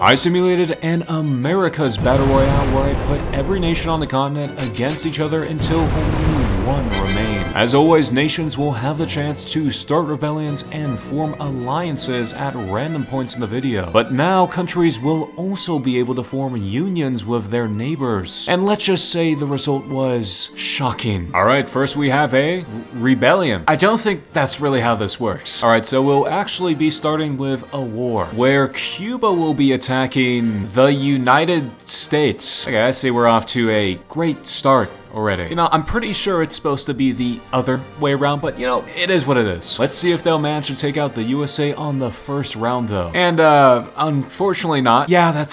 I simulated an America's Battle Royale where I put every nation on the continent against each other until only one remained. As always, nations will have the chance to start rebellions and form alliances at random points in the video. But now countries will also be able to form unions with their neighbors. And let's just say the result was shocking. Alright, first we have a rebellion. I don't think that's really how this works. Alright, so we'll actually be starting with a war where Cuba will be attacking the United States. Okay, I see we're off to a great start already. You know, I'm pretty sure it's supposed to be the other way around, but you know, it is what it is. Let's see if they'll manage to take out the USA on the first round though. And unfortunately not. Yeah,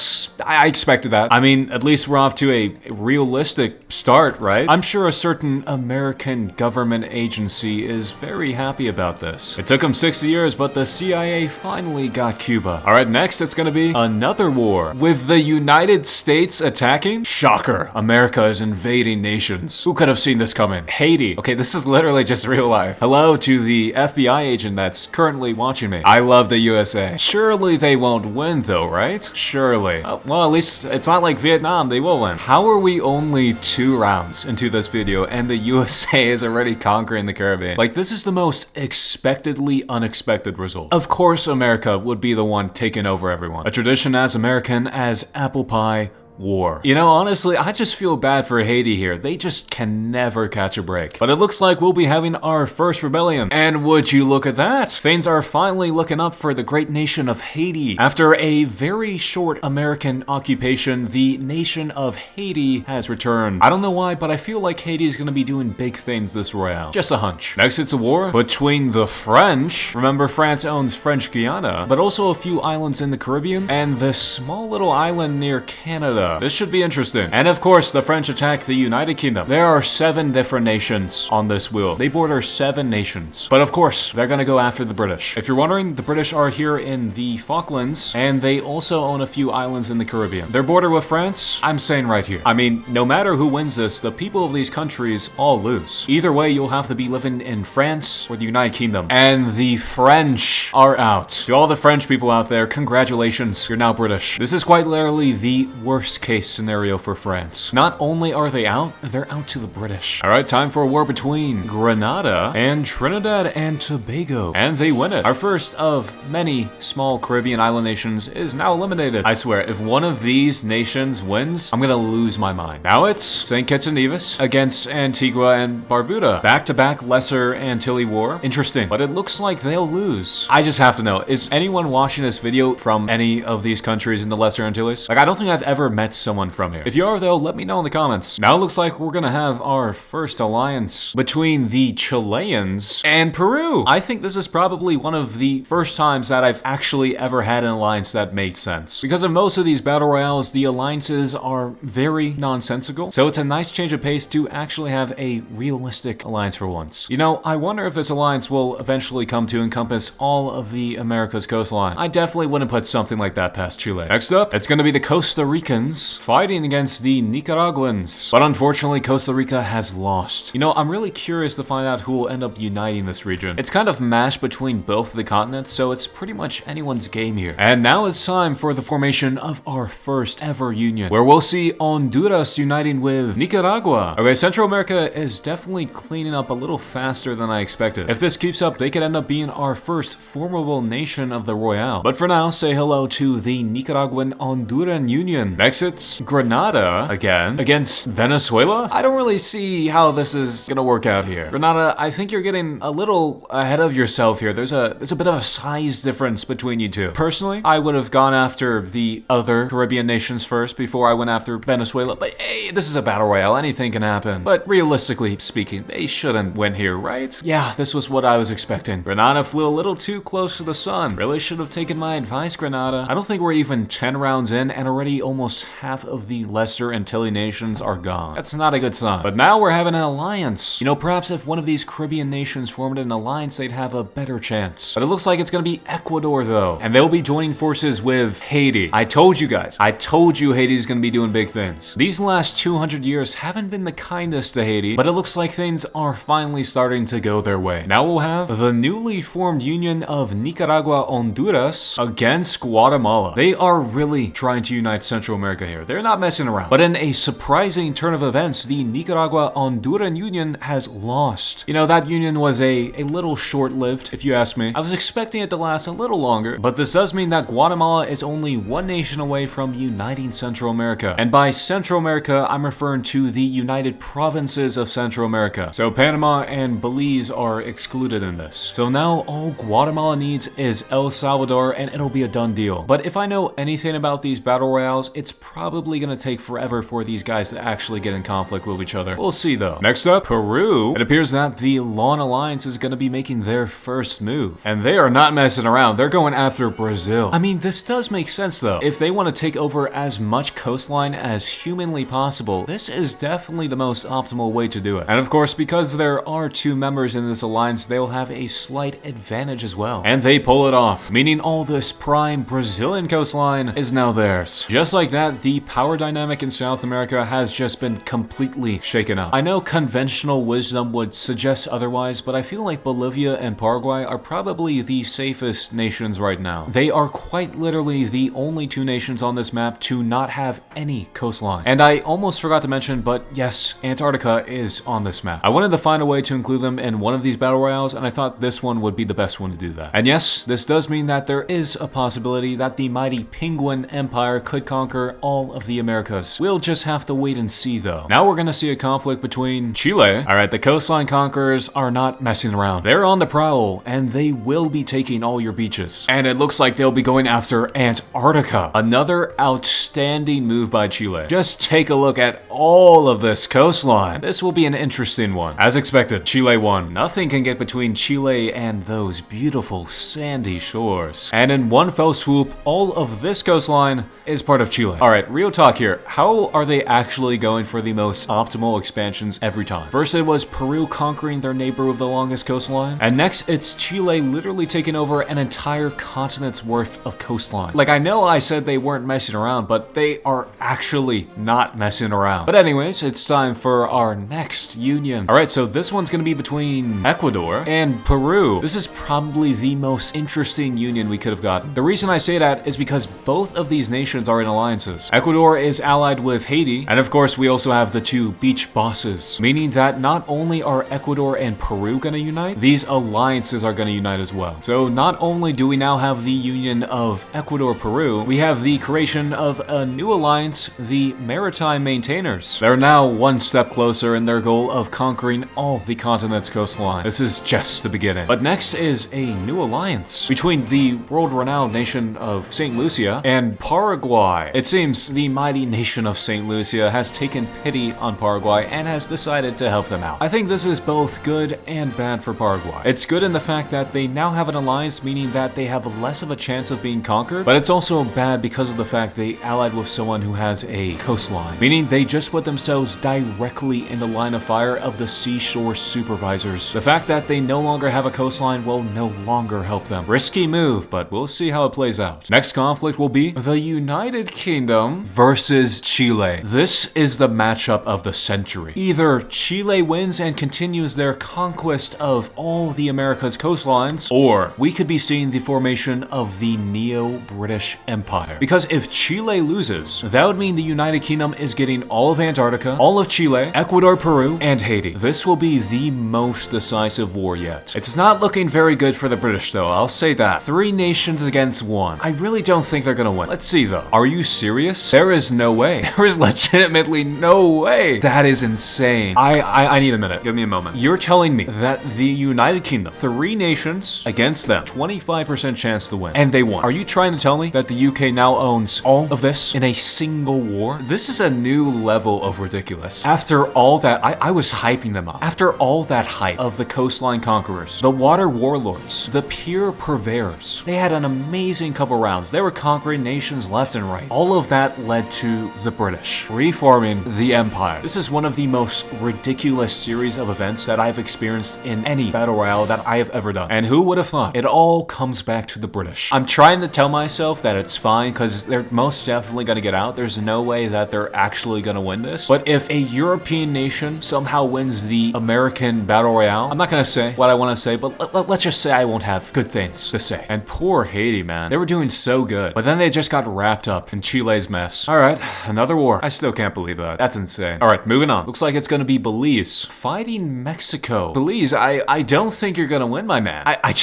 I expected that. I mean, at least we're off to a realistic start, right? I'm sure a certain American government agency is very happy about this. It took them 60 years, but the CIA finally got Cuba. All right, next it's gonna be another war with the United States attacking. Shocker, America is invading nations. Who could have seen this coming? Haiti. Okay, this is literally just real life. Hello to the FBI agent that's currently watching me. I love the USA. Surely they won't win though, right? Surely. Well, at least it's not like Vietnam, they will win. How are we only 2 rounds into this video and the USA is already conquering the Caribbean? Like, this is the most expectedly unexpected result. Of course America would be the one taking over everyone. A tradition as American as apple pie war. You know, honestly, I just feel bad for Haiti here. They just can never catch a break. But it looks like we'll be having our first rebellion. And would you look at that? Things are finally looking up for the great nation of Haiti. After a very short American occupation, the nation of Haiti has returned. I don't know why, but I feel like Haiti is gonna be doing big things this Royale. Just a hunch. Next, it's a war between the French. Remember, France owns French Guiana, but also a few islands in the Caribbean, and this small little island near Canada. This should be interesting. And of course, the French attack the United Kingdom. There are 7 different nations on this wheel. They border 7 nations. But of course, they're gonna go after the British. If you're wondering, the British are here in the Falklands, and they also own a few islands in the Caribbean. Their border with France, I'm saying right here. I mean, no matter who wins this, the people of these countries all lose. Either way, you'll have to be living in France or the United Kingdom. And the French are out. To all the French people out there, congratulations, you're now British. This is quite literally the worst case scenario for France. Not only are they out, they're out to the British. Alright, time for a war between Grenada and Trinidad and Tobago. And they win it. Our first of many small Caribbean island nations is now eliminated. I swear, if one of these nations wins, I'm gonna lose my mind. Now it's St. Kitts and Nevis against Antigua and Barbuda. Back-to-back Lesser Antilles War. Interesting, but it looks like they'll lose. I just have to know, is anyone watching this video from any of these countries in the Lesser Antilles? Like, I don't think I've ever met someone from here. If you are though, let me know in the comments. Now it looks like we're gonna have our first alliance between the Chileans and Peru. I think this is probably one of the first times that I've actually ever had an alliance that made sense. Because in most of these battle royales, the alliances are very nonsensical. So it's a nice change of pace to actually have a realistic alliance for once. You know, I wonder if this alliance will eventually come to encompass all of the America's coastline. I definitely wouldn't put something like that past Chile. Next up, it's gonna be the Costa Ricans fighting against the Nicaraguans. But unfortunately, Costa Rica has lost. You know, I'm really curious to find out who will end up uniting this region. It's kind of mashed between both of the continents, so it's pretty much anyone's game here. And now it's time for the formation of our first ever union, where we'll see Honduras uniting with Nicaragua. Okay, Central America is definitely cleaning up a little faster than I expected. If this keeps up, they could end up being our first formable nation of the Royale. But for now, say hello to the Nicaraguan-Honduran Union. Next, it's Grenada again against Venezuela. I don't really see how this is gonna work out here. Grenada, I think you're getting a little ahead of yourself here. There's a bit of a size difference between you two. Personally, I would have gone after the other Caribbean nations first before I went after Venezuela. But hey, this is a battle royale. Anything can happen. But realistically speaking, they shouldn't win here, right? Yeah, this was what I was expecting. Grenada flew a little too close to the sun. Really should have taken my advice, Grenada. I don't think we're even 10 rounds in and already almost half of the lesser Antillean nations are gone. That's not a good sign. But now we're having an alliance. You know, perhaps if one of these Caribbean nations formed an alliance, they'd have a better chance. But it looks like it's gonna be Ecuador though, and they'll be joining forces with Haiti. I told you guys. I told you Haiti's gonna be doing big things. These last 200 years haven't been the kindest to Haiti, but it looks like things are finally starting to go their way. Now we'll have the newly formed Union of Nicaragua Honduras against Guatemala. They are really trying to unite Central America here. They're not messing around. But in a surprising turn of events, the Nicaragua Honduran Union has lost. You know, that union was a little short-lived, if you ask me. I was expecting it to last a little longer, but this does mean that Guatemala is only one nation away from uniting Central America. And by Central America, I'm referring to the United Provinces of Central America. So Panama and Belize are excluded in this. So now all Guatemala needs is El Salvador and it'll be a done deal. But if I know anything about these battle royales, it's probably gonna take forever for these guys to actually get in conflict with each other. We'll see though. Next up, Peru. It appears that the Lawn Alliance is gonna be making their first move. And they are not messing around. They're going after Brazil. I mean, this does make sense though. If they want to take over as much coastline as humanly possible, this is definitely the most optimal way to do it. And of course, because there are two members in this alliance, they'll have a slight advantage as well. And they pull it off, meaning all this prime Brazilian coastline is now theirs. Just like that, the power dynamic in South America has just been completely shaken up. I know conventional wisdom would suggest otherwise, but I feel like Bolivia and Paraguay are probably the safest nations right now. They are quite literally the only two nations on this map to not have any coastline. And I almost forgot to mention, but yes, Antarctica is on this map. I wanted to find a way to include them in one of these battle royales, and I thought this one would be the best one to do that. And yes, this does mean that there is a possibility that the mighty Penguin Empire could conquer all of the Americas. We'll just have to wait and see though. Now we're gonna see a conflict between Chile. Alright, the coastline conquerors are not messing around. They're on the prowl, and they will be taking all your beaches. And it looks like they'll be going after Antarctica. Another outstanding move by Chile. Just take a look at all of this coastline. This will be an interesting one. As expected, Chile won. Nothing can get between Chile and those beautiful sandy shores. And in one fell swoop, all of this coastline is part of Chile. Alright, real talk here. How are they actually going for the most optimal expansions every time? First it was Peru conquering their neighbor with the longest coastline, and next it's Chile literally taking over an entire continent's worth of coastline. Like, I know I said they weren't messing around, but they are actually not messing around. But anyways, it's time for our next union. Alright, so this one's gonna be between Ecuador and Peru. This is probably the most interesting union we could have gotten. The reason I say that is because both of these nations are in alliances. Ecuador is allied with Haiti, and of course we also have the two beach bosses, meaning that not only are Ecuador and Peru gonna unite, these alliances are gonna unite as well. So not only do we now have the union of Ecuador-Peru, we have the creation of a new alliance, the Maritime Maintainers. They're now one step closer in their goal of conquering all the continent's coastline. This is just the beginning. But next is a new alliance between the world-renowned nation of St. Lucia and Paraguay. It seems the mighty nation of St. Lucia has taken pity on Paraguay and has decided to help them out. I think this is both good and bad for Paraguay. It's good in the fact that they now have an alliance, meaning that they have less of a chance of being conquered, but it's also bad because of the fact they allied with someone who has a coastline, meaning they just put themselves directly in the line of fire of the seashore supervisors. The fact that they no longer have a coastline will no longer help them. Risky move, but we'll see how it plays out. Next conflict will be the United Kingdom versus Chile. This is the matchup of the century. Either Chile wins and continues their conquest of all the America's coastlines, or we could be seeing the formation of the Neo-British Empire. Because if Chile loses, that would mean the United Kingdom is getting all of Antarctica, all of Chile, Ecuador, Peru, and Haiti. This will be the most decisive war yet. It's not looking very good for the British though, I'll say that. 3 nations against 1. I really don't think they're gonna win. Let's see though. Are you serious? There is no way. There is legitimately no way. That is insane. I need a minute. Give me a moment. You're telling me that the United Kingdom, 3 nations against them, 25% chance to win, and they won. Are you trying to tell me that the UK now owns all of this in a single war? This is a new level of ridiculous. After all that, I was hyping them up. After all that hype of the coastline conquerors, the water warlords, the pure purveyors, they had an amazing couple rounds. They were conquering nations left and right. All of that led to the British reforming the Empire. This is one of the most ridiculous series of events that I've experienced in any battle royale that I have ever done. And who would have thought? It all comes back to the British. I'm trying to tell myself that it's fine because they're most definitely going to get out. There's no way that they're actually going to win this. But if a European nation somehow wins the American battle royale, I'm not going to say what I want to say, but let's just say I won't have good things to say. And poor Haiti, man. They were doing so good. But then they just got wrapped up in Chile's mess. Alright, another war. I still can't believe that. That's insane. Alright, moving on. Looks like it's going to be Belize fighting Mexico. Belize, I don't think you're going to win, my man. It's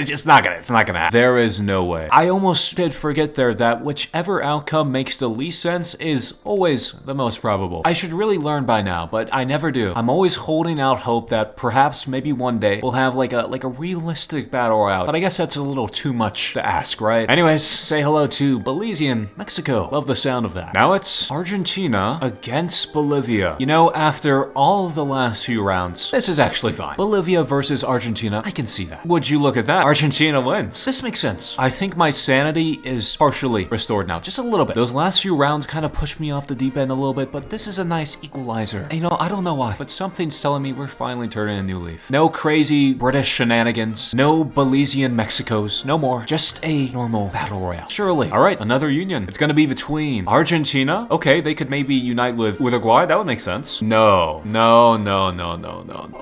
just not gonna happen. There is no way. I almost did forget there that whichever outcome makes the least sense is always the most probable. I should really learn by now, but I never do. I'm always holding out hope that perhaps maybe one day we'll have like a realistic battle royale, but I guess that's a little too much to ask, right? Anyways, say hello to Belizean Mexico. Love the sound of that. Now it's Argentina against Bolivia. You know, after all of the last few rounds, this is actually fine. Bolivia versus Argentina, I can see that. Would you look at that? Argentina wins. This makes sense. I think my sanity is partially restored now, just a little bit. Those last few rounds kind of pushed me off the deep end a little bit, but this is a nice equalizer. And, you know, I don't know why, but something's telling me we're finally turning a new leaf. No crazy British shenanigans, no Belizean Mexicos, no more. Just a normal battle royale. Surely. All right, another union. It's gonna be between Argentina. Okay, they could maybe unite with Uruguay. That would make sense. No.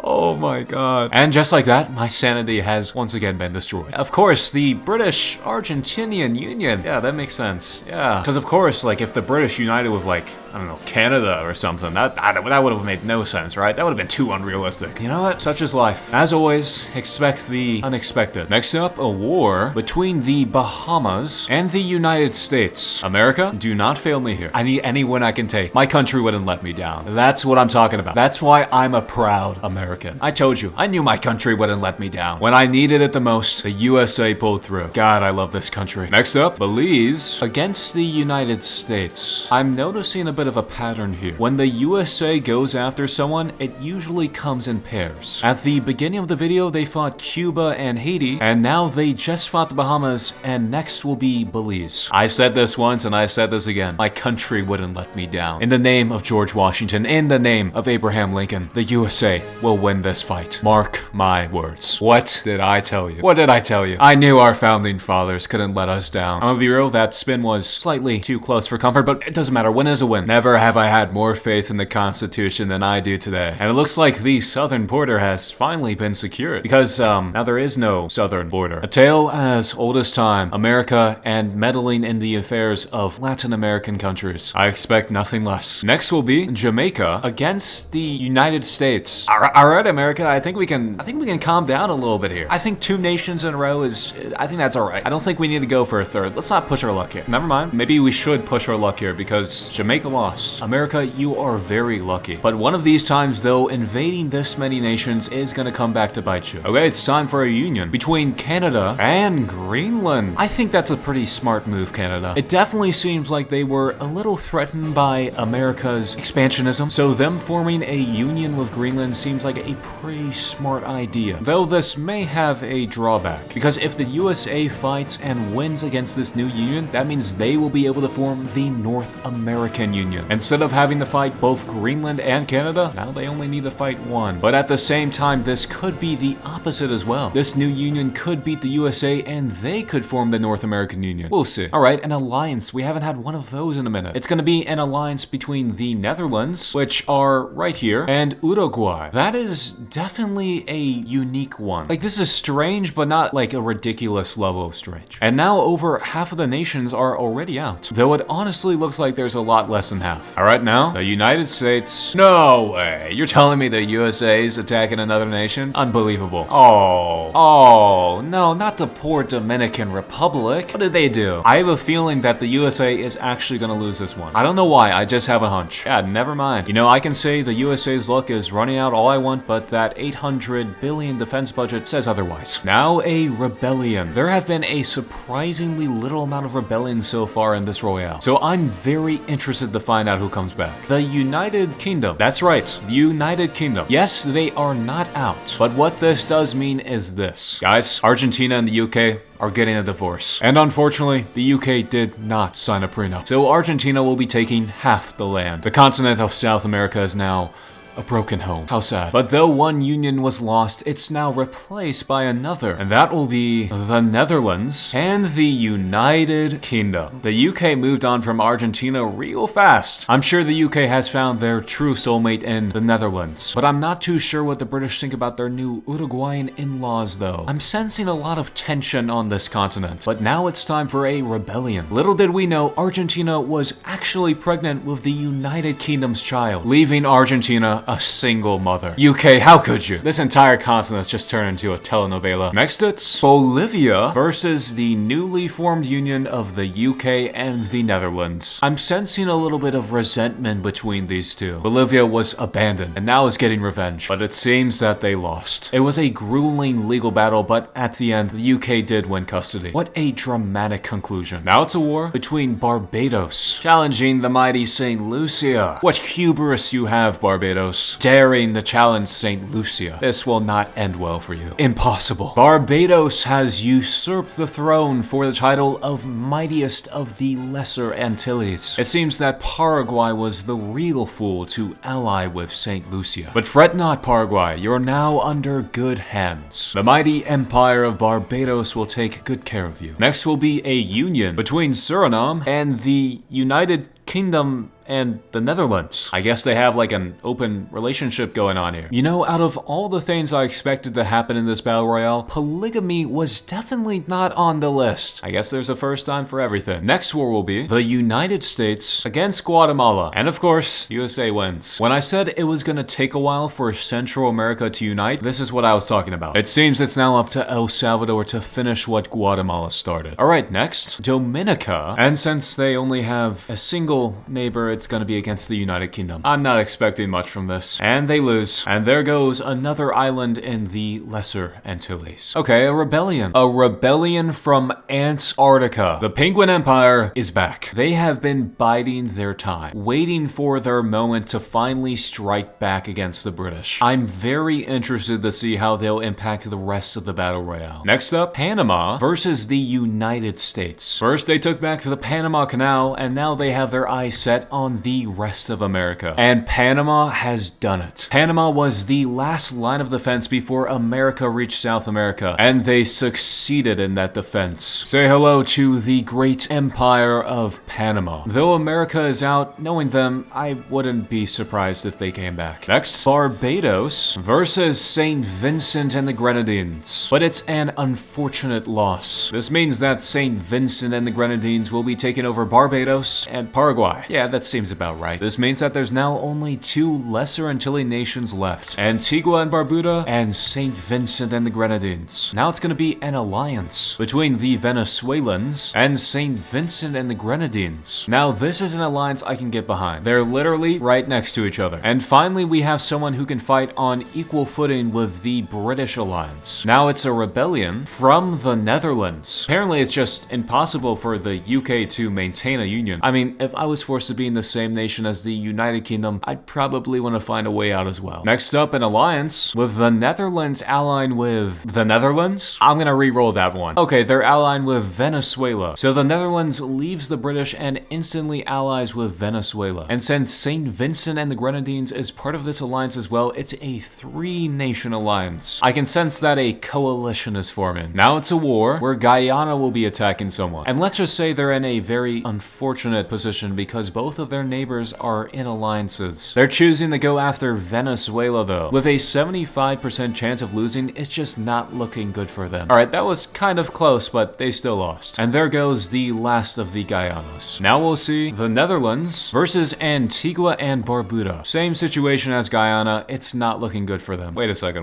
Oh my god. And just like that, my sanity has once again been destroyed. Of course, the British-Argentinian Union. Yeah, that makes sense. Yeah. Because of course, like, if the British united with, like, I don't know, Canada or something, that would have made no sense, right? That would have been too unrealistic. You know what? Such is life. As always, expect the unexpected. Next up, a war between the Bahamas and the United States. America, do not fail me here. I need any win I can take. My country wouldn't let me down. That's what I'm talking about. That's why I'm a proud American. I told you, I knew my country wouldn't let me down. When I needed it the most, the USA pulled through. God, I love this country. Next up, Belize against the United States. I'm noticing a bit of a pattern here. When the USA goes after someone, it usually comes in pairs. At the beginning of the video, they fought Cuba and Haiti, and now they just fought the Bahamas, and next will be Belize. I said this once, and I said this again. My country wouldn't let me down. In the name of George Washington, in the name of Abraham Lincoln, the USA will win this fight. Mark my words. What did I tell you? What did I tell you? I knew our founding fathers couldn't let us down. I'm gonna be real, that spin was slightly too close for comfort, but it doesn't matter. Win is a win. Never have I had more faith in the Constitution than I do today. And it looks like the southern border has finally been secured, because now there is no southern border. A tale as old as time, America and meddling in the affairs of Latin American countries. I expect nothing less. Next will be Jamaica against the United States. All right, America, I think we can calm down a little bit here. I think 2 nations in a row I think that's all right. I don't think we need to go for a third. Let's not push our luck here. Never mind. Maybe we should push our luck here because Jamaica lost. America, you are very lucky. But one of these times, though, invading this many nations is gonna come back to bite you. Okay, it's time for a union between Canada and Greenland. I think that's a pretty smart move, Canada. It definitely seems like they were a little threatened by America's expansionism, so them forming a union with Greenland seems like a pretty smart idea. Though this may have a drawback, because if the USA fights and wins against this new union, that means they will be able to form the North American Union. Instead of having to fight both Greenland and Canada, now they only need to fight one. But at the same time, this could be the opposite as well. This new union could beat the USA and they could form the North American Union. We'll see. Alright, an alliance. We haven't had one of those in a minute. It's gonna be an alliance between the Netherlands, which are right here, and Uruguay. That is definitely a unique one. Like, this is strange, but not like a ridiculous level of strange. And now over half of the nations are already out. Though it honestly looks like there's a lot less than half. Alright, now, the United States. No way. You're telling me the USA is attacking another nation? Unbelievable. Oh, no, not the poor Dominican Republic. What did they do? I have a feeling that the USA is actually gonna lose this one. I don't know why, I just have a hunch. Yeah, never mind. You know, I can say the USA's luck is running out all I want, but that $800 billion defense budget says otherwise. Now a rebellion. There have been a surprisingly little amount of rebellions so far in this Royale, so I'm very interested to find out who comes back. The United Kingdom. That's right, the United Kingdom. Yes, they are not out, but what this does mean is this. Guys, Argentina and the UK are getting a divorce. And unfortunately, the UK did not sign a prenup. So Argentina will be taking half the land. The continent of South America is now a broken home. How sad. But though one union was lost, it's now replaced by another. And that will be the Netherlands and the United Kingdom. The UK moved on from Argentina real fast. I'm sure the UK has found their true soulmate in the Netherlands. But I'm not too sure what the British think about their new Uruguayan in-laws though. I'm sensing a lot of tension on this continent. But now it's time for a rebellion. Little did we know, Argentina was actually pregnant with the United Kingdom's child, leaving Argentina a single mother. UK, how could you? This entire continent's just turned into a telenovela. Next, it's Bolivia versus the newly formed union of the UK and the Netherlands. I'm sensing a little bit of resentment between these two. Bolivia was abandoned and now is getting revenge, but it seems that they lost. It was a grueling legal battle, but at the end, the UK did win custody. What a dramatic conclusion. Now it's a war between Barbados, challenging the mighty St. Lucia. What hubris you have, Barbados. Daring to challenge St. Lucia. This will not end well for you. Impossible. Barbados has usurped the throne for the title of mightiest of the Lesser Antilles. It seems that Paraguay was the real fool to ally with St. Lucia. But fret not, Paraguay, you're now under good hands. The mighty Empire of Barbados will take good care of you. Next will be a union between Suriname and the United Kingdom and the Netherlands. I guess they have like an open relationship going on here. You know, out of all the things I expected to happen in this Battle Royale, polygamy was definitely not on the list. I guess there's a first time for everything. Next war will be the United States against Guatemala. And of course, USA wins. When I said it was gonna take a while for Central America to unite, this is what I was talking about. It seems it's now up to El Salvador to finish what Guatemala started. Alright, next, Dominica. And since they only have a single neighbor, it's gonna be against the United Kingdom. I'm not expecting much from this. And they lose. And there goes another island in the Lesser Antilles. Okay, a rebellion. A rebellion from Antarctica. The Penguin Empire is back. They have been biding their time, waiting for their moment to finally strike back against the British. I'm very interested to see how they'll impact the rest of the Battle Royale. Next up, Panama versus the United States. First, they took back the Panama Canal, and now they have their eyes set on the rest of America. And Panama has done it. Panama was the last line of defense before America reached South America, and they succeeded in that defense. Say hello to the great empire of Panama. Though America is out, knowing them, I wouldn't be surprised if they came back. Next, Barbados versus St. Vincent and the Grenadines. But it's an unfortunate loss. This means that St. Vincent and the Grenadines will be taking over Barbados and Paraguay. Yeah, that seems about right. This means that there's now only two Lesser Antilles nations left. Antigua and Barbuda and St. Vincent and the Grenadines. Now it's gonna be an alliance between the Venezuelans and St. Vincent and the Grenadines. Now this is an alliance I can get behind. They're literally right next to each other. And finally we have someone who can fight on equal footing with the British alliance. Now it's a rebellion from the Netherlands. Apparently it's just impossible for the UK to maintain a union. I mean, if I was forced to be in the same nation as the United Kingdom, I'd probably want to find a way out as well. Next up, an alliance with the Netherlands allying with the Netherlands? I'm gonna re-roll that one. Okay, they're allying with Venezuela. So the Netherlands leaves the British and instantly allies with Venezuela. And since St. Vincent and the Grenadines is part of this alliance as well, it's a three-nation alliance. I can sense that a coalition is forming. Now it's a war where Guyana will be attacking someone. And let's just say they're in a very unfortunate position because both of their neighbors are in alliances. They're choosing to go after Venezuela though. With a 75% chance of losing, it's just not looking good for them. Alright, that was kind of close, but they still lost. And there goes the last of the Guyanas. Now we'll see the Netherlands versus Antigua and Barbuda. Same situation as Guyana, it's not looking good for them. Wait a second.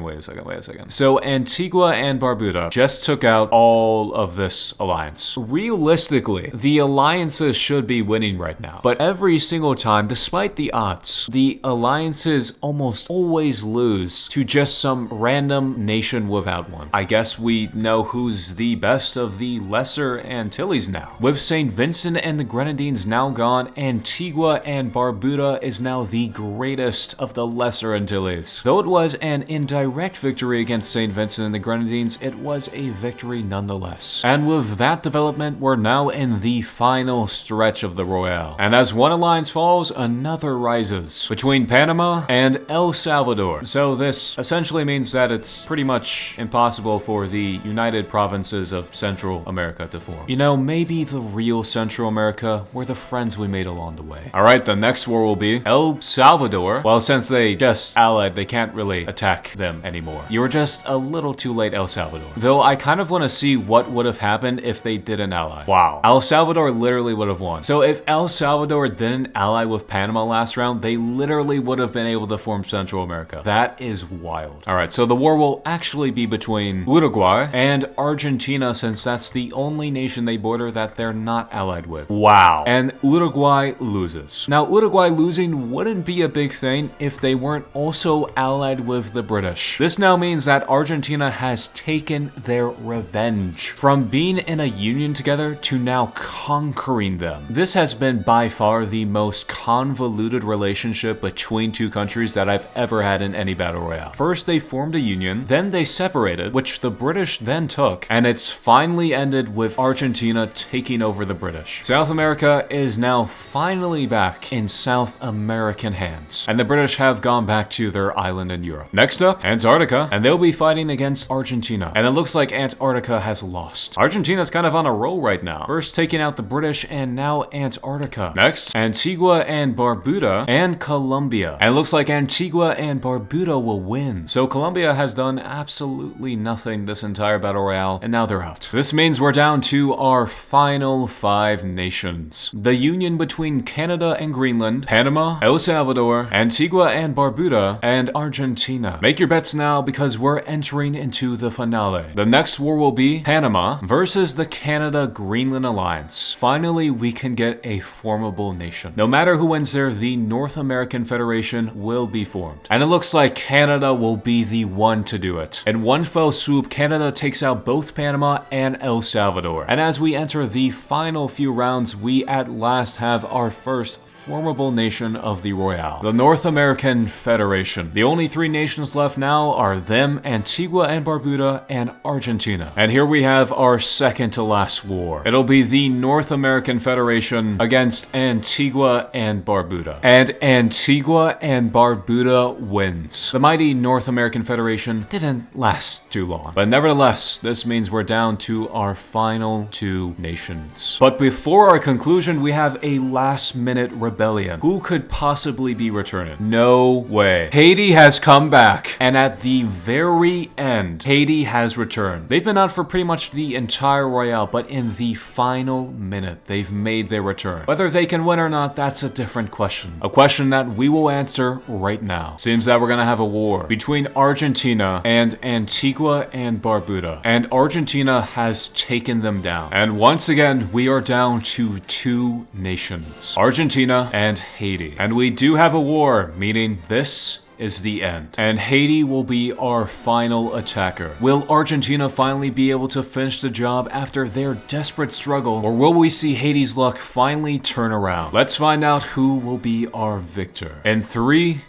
So Antigua and Barbuda just took out all of this alliance. Realistically, the alliances should be winning right now, but every every single time, despite the odds, the alliances almost always lose to just some random nation without one. I guess we know who's the best of the Lesser Antilles now. With St. Vincent and the Grenadines now gone, Antigua and Barbuda is now the greatest of the Lesser Antilles. Though it was an indirect victory against St. Vincent and the Grenadines, it was a victory nonetheless. And with that development, we're now in the final stretch of the Royale. And as one alliance falls, another rises between Panama and El Salvador. So this essentially means that it's pretty much impossible for the United Provinces of Central America to form. You know, maybe the real Central America were the friends we made along the way. Alright, the next war will be El Salvador. Well, since they just allied, they can't really attack them anymore. You were just a little too late, El Salvador. Though I kind of want to see what would have happened if they didn't ally. Wow. El Salvador literally would have won. So if El Salvador didn't ally with Panama last round, they literally would have been able to form Central America. That is wild. Alright, so the war will actually be between Uruguay and Argentina, since that's the only nation they border that they're not allied with. Wow. And Uruguay loses. Now, Uruguay losing wouldn't be a big thing if they weren't also allied with the British. This now means that Argentina has taken their revenge from being in a union together to now conquering them. This has been by far the most convoluted relationship between two countries that I've ever had in any battle royale. First, they formed a union, then they separated, which the British then took, and it's finally ended with Argentina taking over the British. South America is now finally back in South American hands, and the British have gone back to their island in Europe. Next up, Antarctica, and they'll be fighting against Argentina, and it looks like Antarctica has lost. Argentina's kind of on a roll right now. First taking out the British, and now Antarctica. Next, Antigua and Barbuda and Colombia. And it looks like Antigua and Barbuda will win. So Colombia has done absolutely nothing this entire battle royale, and now they're out. This means we're down to our final 5 nations. The union between Canada and Greenland, Panama, El Salvador, Antigua and Barbuda, and Argentina. Make your bets now because we're entering into the finale. The next war will be Panama versus the Canada-Greenland alliance. Finally, we can get a formable nation. No matter who wins there, the North American Federation will be formed. And it looks like Canada will be the one to do it. In one fell swoop, Canada takes out both Panama and El Salvador. And as we enter the final few rounds, we at last have our first formable nation of the Royale, the North American Federation. The only 3 nations left now are them, Antigua and Barbuda, and Argentina. And here we have our second to last war. It'll be the North American Federation against Antigua and Barbuda. And Antigua and Barbuda wins. The mighty North American Federation didn't last too long. But nevertheless, this means we're down to our final 2 nations. But before our conclusion, we have a last-minute rebellion. Who could possibly be returning? No way. Haiti has come back, and at the very end, Haiti has returned. They've been out for pretty much the entire Royale, but in the final minute, they've made their return. Whether they can win or not, that's a different question. A question that we will answer right now. Seems that we're gonna have a war between Argentina and Antigua and Barbuda, and Argentina has taken them down. And once again, we are down to 2 nations. Argentina and Haiti. And we do have a war, meaning this is the end. And Haiti will be our final attacker. Will Argentina finally be able to finish the job after their desperate struggle, or will we see Haiti's luck finally turn around? Let's find out who will be our victor. In 3,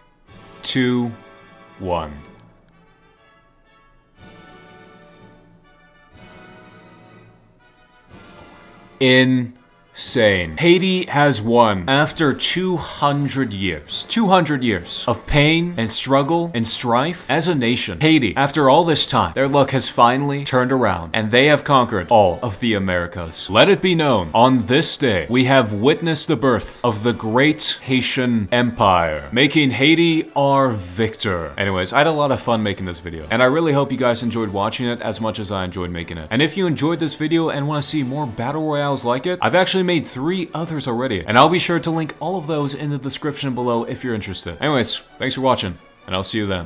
2, 1. Insane. Haiti has won after 200 years. 200 years of pain and struggle and strife as a nation. Haiti, after all this time, their luck has finally turned around and they have conquered all of the Americas. Let it be known, on this day, we have witnessed the birth of the great Haitian Empire, making Haiti our victor. Anyways, I had a lot of fun making this video, and I really hope you guys enjoyed watching it as much as I enjoyed making it. And if you enjoyed this video and want to see more battle royales like it, I've actually made 3 others already, and I'll be sure to link all of those in the description below if you're interested. Anyways, thanks for watching, and I'll see you then.